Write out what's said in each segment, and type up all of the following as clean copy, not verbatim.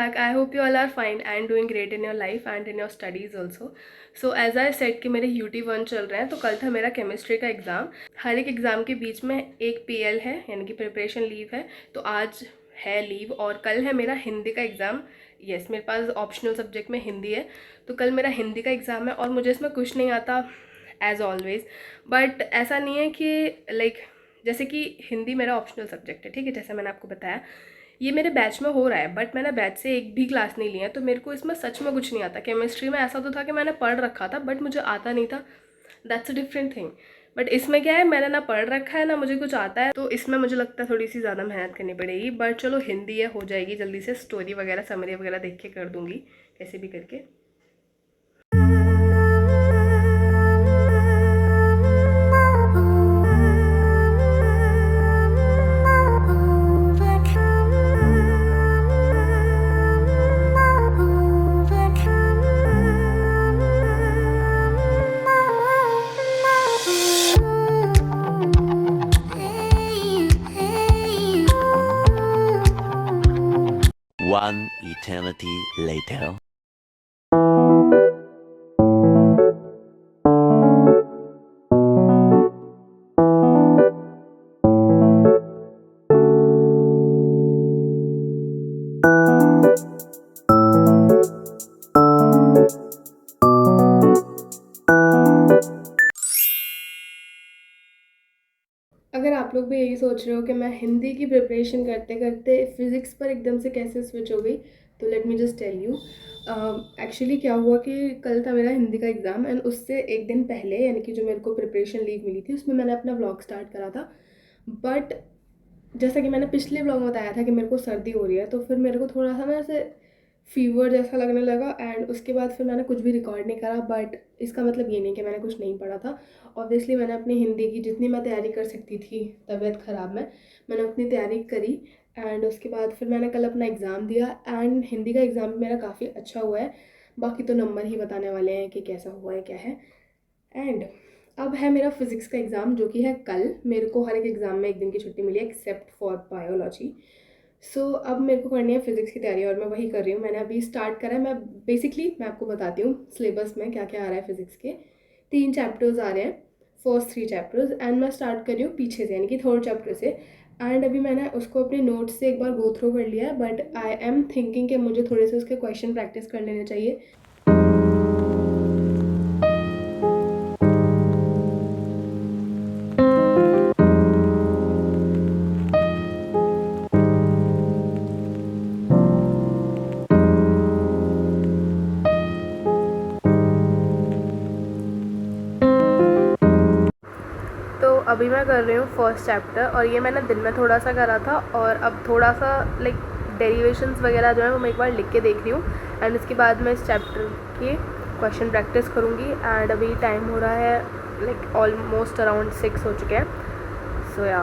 back. I hope you all are fine and doing great in your life and in your studies also. So as I said कि मेरे UT1 चल रहे हैं, तो कल था मेरा केमिस्ट्री का एग्ज़ाम. हर एक एग्ज़ाम के बीच में एक PL है, यानी कि प्रिपरेशन लीव है. तो आज है लीव और कल है मेरा हिंदी का एग्ज़ाम. यस, मेरे पास ऑप्शनल सब्जेक्ट में हिंदी है, तो कल मेरा हिंदी का एग्ज़ाम है और मुझे इसमें कुछ नहीं आता एज़ ऑलवेज़. बट ऐसा नहीं है कि लाइक जैसे कि हिंदी मेरा ऑप्शनल सब्जेक्ट है, ठीक है, जैसे मैंने आपको बताया. ये मेरे बैच में हो रहा है, बट मैंने बैच से एक भी क्लास नहीं ली है, तो मेरे को इसमें सच में कुछ नहीं आता. केमिस्ट्री में ऐसा तो था कि मैंने पढ़ रखा था, बट मुझे आता नहीं था. That's a different thing. But इसमें क्या है, मैंने ना पढ़ रखा है ना मुझे कुछ आता है, तो इसमें मुझे लगता है थोड़ी सी ज़्यादा मेहनत करनी पड़ेगी. बट चलो, हिंदी है, हो जाएगी जल्दी से. स्टोरी वगैरह समरी वगैरह देख के कर दूँगी कैसे भी करके. One eternity later. अगर आप लोग भी यही सोच रहे हो कि मैं हिंदी की प्रिपरेशन करते करते फिज़िक्स पर एकदम से कैसे स्विच हो गई, तो let me just tell you. Actually क्या हुआ कि कल था मेरा हिंदी का एग्ज़ाम एंड उससे एक दिन पहले, यानी कि जो मेरे को प्रिपरेशन लीव मिली थी, उसमें मैंने अपना व्लॉग स्टार्ट करा था. बट जैसा कि मैंने पिछले व्लॉग में बताया था कि मेरे को सर्दी हो रही है, तो फिर मेरे को थोड़ा सा ना ऐसे फीवर जैसा लगने लगा एंड उसके बाद फिर मैंने कुछ भी रिकॉर्ड नहीं करा. बट इसका मतलब ये नहीं कि मैंने कुछ नहीं पढ़ा था. ऑब्वियसली मैंने अपनी हिंदी की जितनी मैं तैयारी कर सकती थी तबीयत ख़राब में, मैंने उतनी तैयारी करी. एंड उसके बाद फिर मैंने कल अपना एग्ज़ाम दिया एंड हिंदी का एग्ज़ाम मेरा काफ़ी अच्छा हुआ है. बाकी तो नंबर ही बताने वाले हैं कि कैसा हुआ है क्या है. एंड अब है मेरा फिज़िक्स का एग्ज़ाम, जो कि है कल. मेरे को हर एक एग्ज़ाम में एक दिन की छुट्टी मिली है एक्सेप्ट फॉर बायोलॉजी. सो अब मेरे को करनी है फिज़िक्स की तैयारी और मैं वही कर रही हूँ. मैंने अभी स्टार्ट करा है. मैं आपको बताती हूँ सिलेबस में क्या क्या आ रहा है. फिज़िक्स के 3 चैप्टर्स आ रहे हैं, फर्स्ट 3 चैप्टर्स. एंड मैं स्टार्ट कर रही हूँ पीछे से, यानी कि थर्ड चैप्टर से. एंड अभी मैंने उसको अपने नोट्स से एक बार गो थ्रू कर लिया है, बट आई एम थिंकिंग कि मुझे थोड़े से उसके क्वेश्चन प्रैक्टिस कर लेने चाहिए. तो अभी मैं कर रही हूँ फर्स्ट चैप्टर और ये मैंने दिन में थोड़ा सा करा था और अब थोड़ा सा लाइक डेरिवेशंस वगैरह जो है वो मैं एक बार लिख के देख रही हूँ. एंड इसके बाद मैं इस चैप्टर की क्वेश्चन प्रैक्टिस करूँगी. एंड अभी टाइम हो रहा है लाइक ऑलमोस्ट अराउंड 6 हो चुके हैं. सो या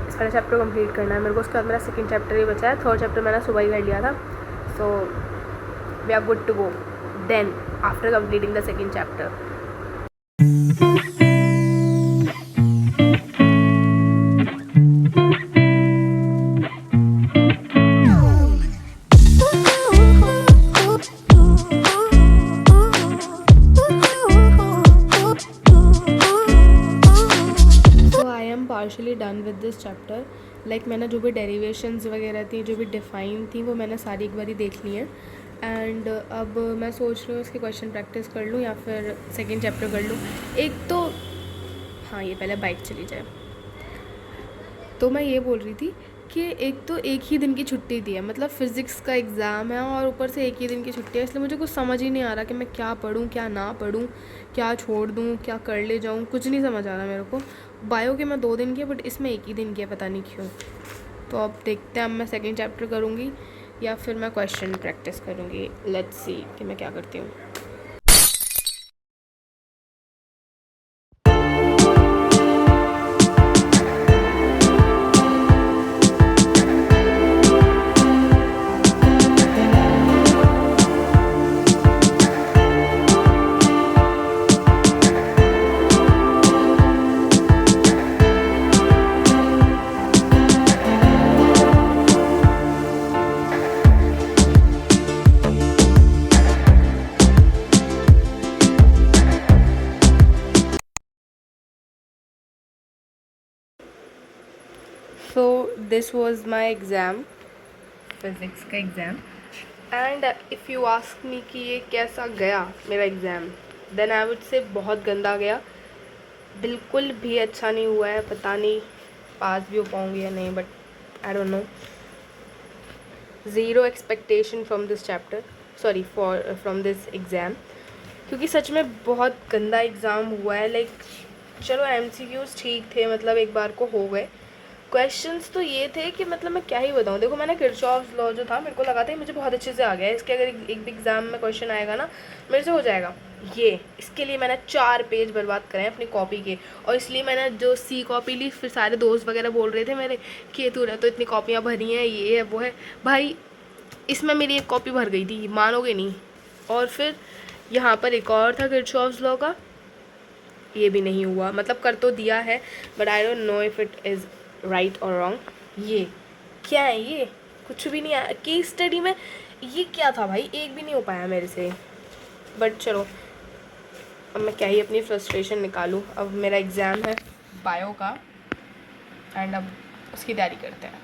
इस पहला चैप्टर कंप्लीट करना है मेरे को. उसके बाद मेरा सेकेंड चैप्टर ही बचा है. थर्ड चैप्टर मैंने सुबह ही कर लिया था. So we are good to go then after completing the second chapter. Partially done with this chapter. Like मैंने जो भी डेरिवेशंस वगैरह थी, जो भी डिफ़ाइन थी, वो मैंने सारी एक बारी देख ली है. एंड अब मैं सोच रही हूँ इसकी क्वेश्चन प्रैक्टिस कर लूँ या फिर सेकेंड चैप्टर कर लूँ. एक तो हाँ, ये पहले बाइक चली जाए. तो मैं ये बोल रही थी कि एक तो एक ही दिन की छुट्टी दी है, मतलब फ़िज़िक्स का एग्ज़ाम है और ऊपर से एक ही दिन की छुट्टी है. इसलिए मुझे कुछ समझ ही नहीं आ रहा कि मैं क्या पढूँ क्या ना पढूँ, क्या छोड़ दूँ क्या कर ले जाऊँ, कुछ नहीं समझ आ रहा मेरे को. बायो के मैं 2 दिन की है, बट इसमें एक ही दिन की है, पता नहीं क्यों. तो अब देखते हैं, अब मैं सेकेंड चैप्टर करूँगी या फिर मैं क्वेश्चन प्रैक्टिस करूँगी. लेट्स सी कि मैं क्या करती हूँ. So this was my exam, physics का exam. And if you ask me कि ये कैसा गया मेरा exam, then I would say बहुत गंदा गया, बिल्कुल भी अच्छा नहीं हुआ है। पता नहीं पास भी हो पाऊँगी या नहीं, but I don't know. Zero expectation from this chapter, sorry from this exam, क्योंकि सच में बहुत गंदा एग्ज़ाम हुआ है। लाइक चलो MCQs ठीक थे, मतलब एक बार को हो गए। क्वेश्चंस तो ये थे कि मतलब मैं क्या ही बताऊँ। देखो मैंने किरचॉफ्स लॉ जो था, मेरे को लगा था मुझे बहुत अच्छे से आ गया है, इसके अगर एक भी एग्ज़ाम में क्वेश्चन आएगा ना मेरे से हो जाएगा ये। इसके लिए मैंने 4 पेज बर्बाद करे हैं अपनी कॉपी के, और इसलिए मैंने जो सी कॉपी ली, फिर सारे दोस्त वगैरह बोल रहे थे मेरे कि तूने तो इतनी कॉपियाँ भरी हैं, ये है वो है। भाई इसमें मेरी एक कॉपी भर गई थी, मानोगे नहीं। और फिर यहाँ पर एक और था किरचॉफ्स लॉ का, ये भी नहीं हुआ। मतलब कर तो दिया है, but I don't know if it is right और रॉन्ग। ये क्या है, ये कुछ भी नहीं आया केस स्टडी में। ये क्या था भाई, एक भी नहीं हो पाया मेरे से। बट चलो, अब मैं क्या ही अपनी फ्रस्ट्रेशन निकालूँ। अब मेरा एग्ज़ाम है बायो का, एंड अब उसकी तैयारी करते हैं।